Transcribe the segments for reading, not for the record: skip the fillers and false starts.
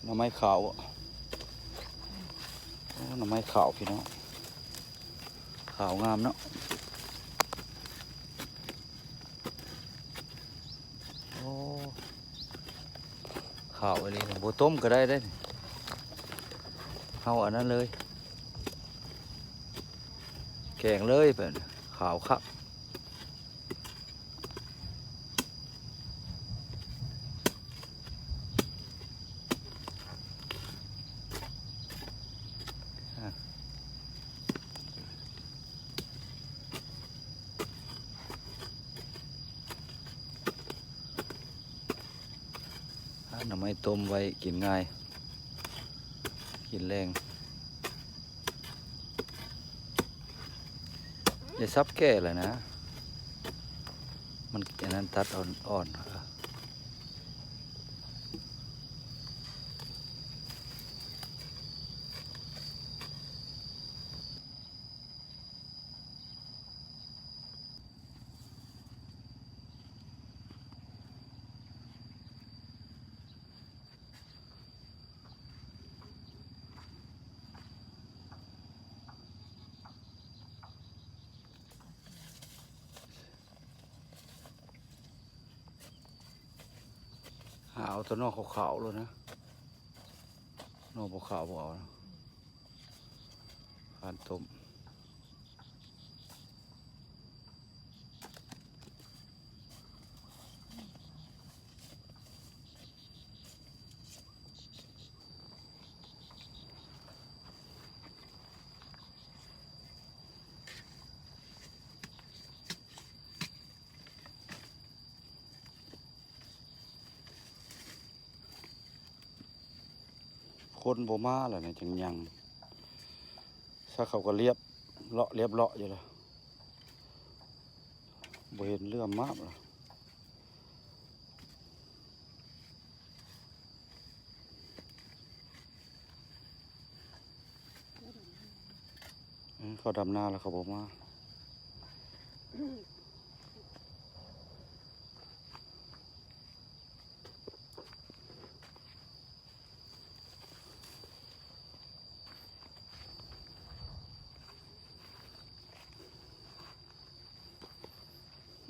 หน่อไม้ขาวหน่อไม้ขาวพี่น้องขาวงามเนาะโอ้ขาวอะไรเนี่ยโบต้มก็ได้ได้เอาอันนั้นเลยแกงเลยเป็นขาวครับหน่อไม้ต้มไว้กินง่ายกินแรงอย่าซับแก่เลยนะมันอันนั้นตัดอ่อนหาเอาตัวนอกขาวๆเลยนะนอกขาวๆเอานะผ่านต้มคนโบมาแหละเนี่ยจังยังถ้าเขาก็เรียบเลาะอยู่แล้วบ่เห็นเรื่องมากเลยเขาดำนาแล้วเขาโบมา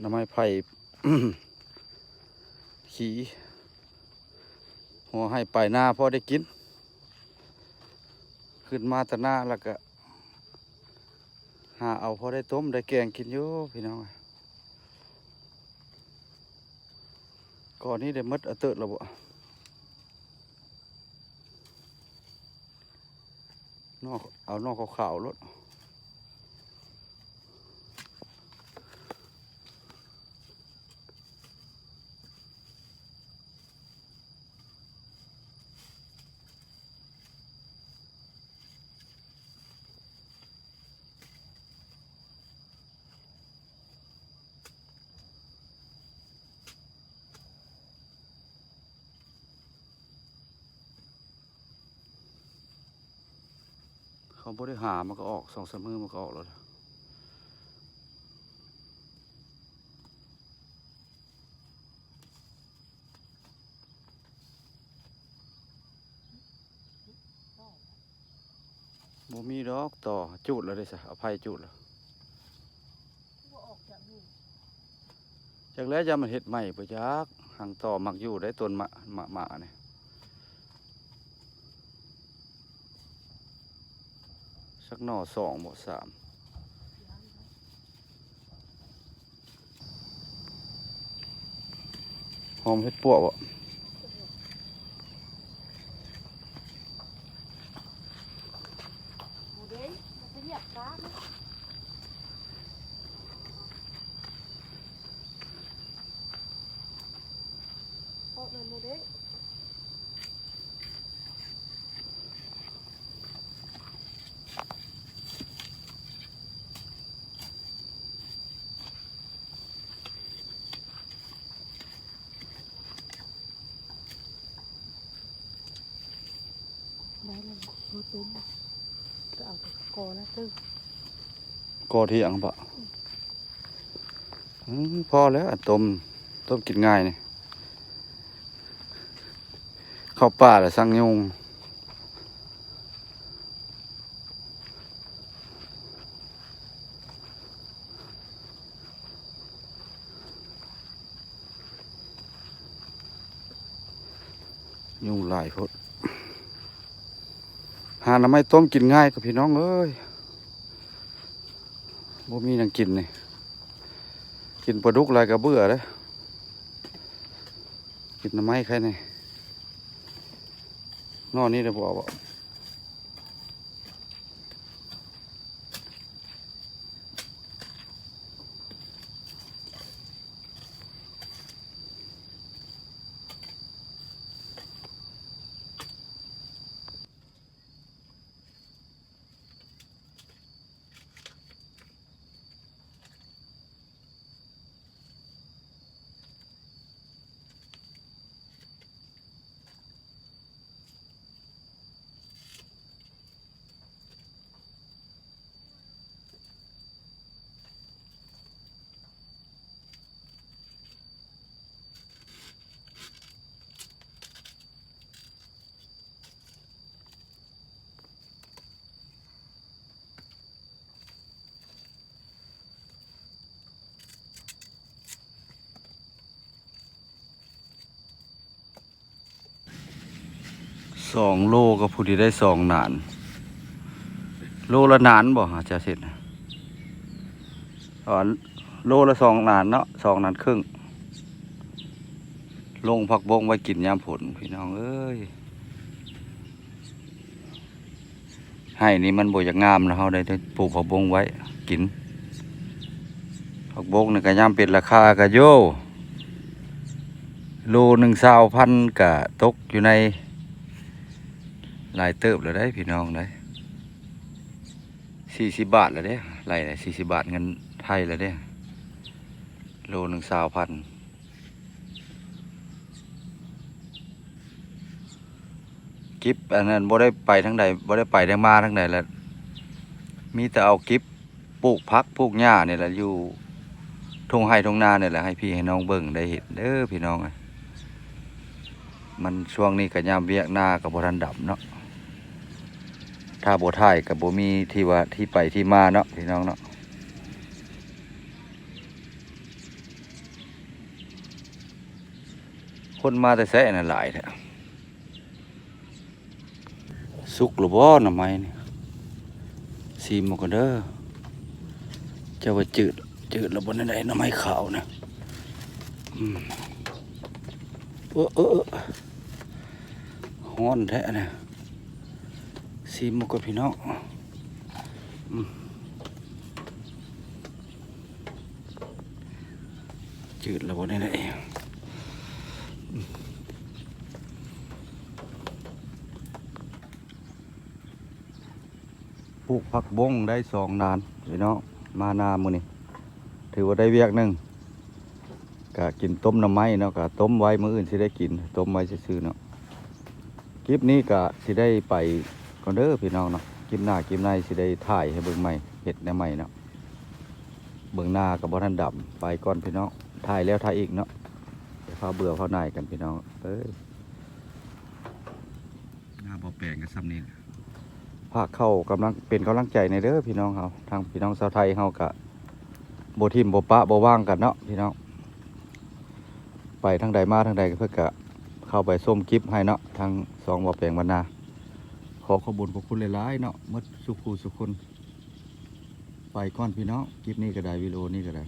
หน่อไม้ไผ่ ขี่หัวให้ไปหน้าพอได้กินขึ้นมาแต่หน้าแล้วก็หาเอาพอได้ต้มได้แกงกินอยู่พี่น้องก่อนนี้ได้มัดเอาเติร์ดแล้วบ่นอกเอานอกขาวๆรถเขาบ่ได้หามันก็ออก2-3 มื้อมันก็ออกแล้วบ่มีดอกต่อจูดแล้วได้ซะเอาไผ่จูดแล้วจากแล้วจะมันเฮ็ดใหม่ไปจักหางต่อมักอยู่ได้ต้นมะนี่สักหน่อ2บ่3หอมเฮ็ดปวกบ่ได้แล้วรถตุ้มก็เอาไปกอนะตึ้งกอเถียงบ่พอแล้วต้มกินง่ายนี่ เข้าป่าแล้วสั่งยุงยุงหลายโพดหาหน่อไม้ต้มกินง่ายกับพี่น้องเอ้ยบ่มีหยังกินนี่กินปลาดุกหลายก็เบื่อเลยกินหน่อไม้ใครนี่นอกนี้ได้บอกว่า2 โลก็ผู้ที่ได้2 หนานโลละหนานบ่อาจจะเสร็จโลละ2 หนานเนาะ2 หนานครึ่งลงผักบงไว้กินยามฝนพี่น้องเอ้ยให้นี่มันบ่อยากงามนะเฮาได้ปลูกผักบงไว้กินผักบงนี่ก็ยามเป็นราคาก็โยโล1 20,000ก็ตกอยู่ในหลายเติบแล้วได้พี่น้องได้40 บาทแล้วเด้ไรเลย40 บาทเงินไทยแล้วเด้โล1 20,000กิฟอันนั้นบ่ได้ไปทั้งใดบ่ได้ไปได้มาทั้งใดแล้วมีแต่เอากิฟปลูกพักปลูกหญ้าเนี่ยแหละอยู่ทุ่งไร่ทุ่งนาเนี่ยแหละให้พี่ให้น้องเบิ่งได้เห็นเด้อพี่น้องมันช่วงนี้ก็ยามเวียกหน้ากับบ่ทันดำเนาะถ้าบ่ถ่ายกับบ่มีที่ว่าที่ไปที่มาเนาะพี่น้องเนาะคนมาแต่แซ่น่ะหลายแท้สุกหรือบ่หน่อไม้นี่ซีมกันเด้อจะว่าจืดแล้วบ่ได้หน่อไม้ขาวนะฮ้อนแท้นะซีมกันพี่น้องจืดแล้วบ่ได้ปลูกผักบงได้2 นานพี่น้องมานามื้อนี้ถือว่าได้เวียกหนึ่งก็กินต้มหน่อไม้เนาะก็ต้มไว้มื้ออื่นสิได้กินต้มไว้ซื่อๆเนาะคลิปนี้ก็สิได้ไปก่อนเด้อพี่น้องเนาะคลิปหน้าคลิปในสิได้ถ่ายให้เบิ่งใหม่เฮ็ดแนวใหม่เนาะเบิ่งหน้าก็บ่ทันดำไปก่อนพี่น้องถ่ายแล้วถ่ายอีกเนาะไปพาเบื่อพาหน่ายกันพี่น้องเอ้ยหน้าบ่แปลงกันซ้ำนี้ภาคเข้ากำลังเป็นกำลังใจในเด้อพี่น้องเขาทางพี่น้องชาวไทยเขากะโบทิมโบปะโบว่างกันเนาะพี่น้องไปทางใดมาทางใดก็เพื่อกะเข้าไปส้มคลิปให้เนาะทาง2 บ่อแปลงบรรณาขอขอบคุณหลายๆเนาะมดสุขูสุขคนไปก้อนพี่น้องคลิปนี้ก็ได้วิดีโอนี้ก็ได้